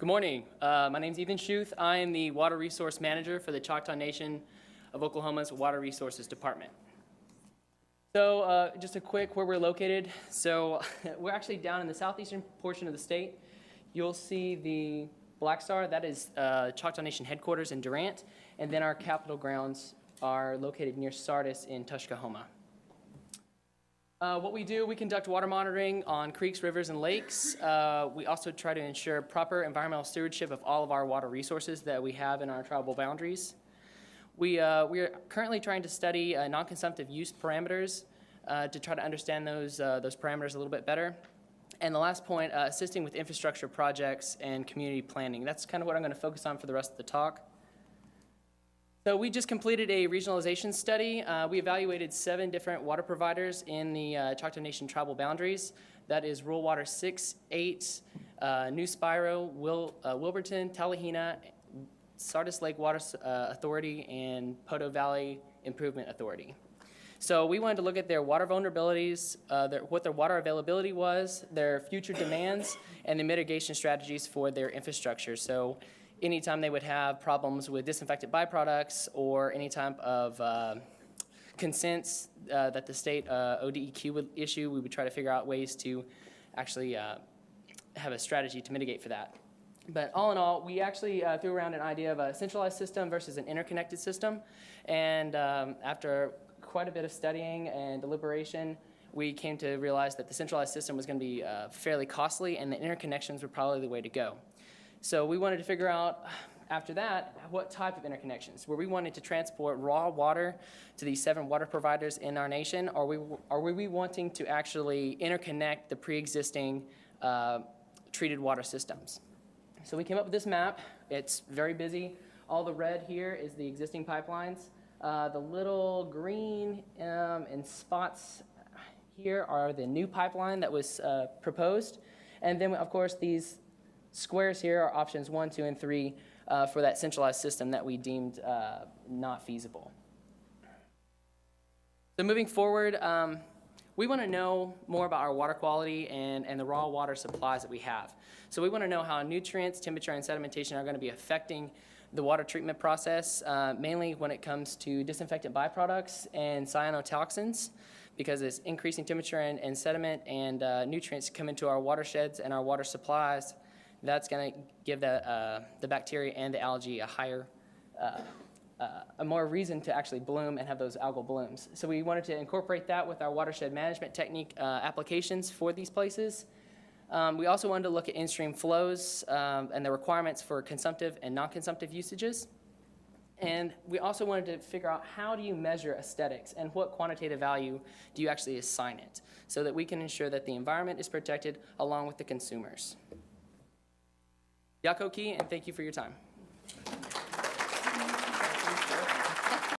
Good morning. My name is Ethan Schuth. I am the Water Resource Manager for the Choctaw Nation of Oklahoma's Water Resources Department. So just a quick where we're located. So we're actually down in the southeastern portion of the state. You'll see the Black Star. That is Choctaw Nation headquarters in Durant. And then our capital grounds are located near Sardis in Tuskahoma. What we do, we conduct water monitoring on creeks, rivers, and lakes. We also try to ensure proper environmental stewardship of all of our water resources that we have in our tribal boundaries. We are currently trying to study non-consumptive use parameters to try to understand those parameters a little bit better. And the last point, assisting with infrastructure projects and community planning. That's kind of what I'm going to focus on for the rest of the talk. So we just completed a regionalization study. We evaluated 7 different water providers in the Choctaw Nation tribal boundaries. That is Rural Water 6, 8, New Spiro, Wilburton, Talihina, Sardis Lake Water Authority, and Poteau Valley Improvement Authority. So we wanted to look at their water vulnerabilities, what their water availability was, their future demands, and the mitigation strategies for their infrastructure. So anytime they would have problems with disinfectant byproducts or any type of consents that the state ODEQ would issue, we would try to figure out ways to actually have a strategy to mitigate for that. But all in all, we actually threw around an idea of a centralized system versus an interconnected system. And after quite a bit of studying and deliberation, we came to realize that the centralized system was going to be fairly costly, and the interconnections were probably the way to go. So we wanted to figure out, after that, what type of interconnections. Were we wanting to transport raw water to these 7 water providers in our nation, or were we wanting to actually interconnect the pre-existing treated water systems? So we came up with this map. It's very busy. All the red here is the existing pipelines. The little green and spots here are the new pipeline that was proposed. And then, of course, these squares here are options 1, 2, and 3 for that centralized system that we deemed not feasible. So moving forward, we want to know more about our water quality and the raw water supplies that we have. So we want to know how nutrients, temperature, and sedimentation are going to be affecting the water treatment process, mainly when it comes to disinfectant byproducts and cyanotoxins, because it's increasing temperature and sediment and nutrients come into our watersheds and our water supplies. That's going to give the bacteria and the algae a higher, a more reason to actually bloom and have those algal blooms. So we wanted to incorporate that with our watershed management technique applications for these places. We also wanted to look at in-stream flows and the requirements for consumptive and non-consumptive usages. And we also wanted to figure out how do you measure aesthetics and what quantitative value do you actually assign it so that we can ensure that the environment is protected along with the consumers. Yakoki, and thank you for your time.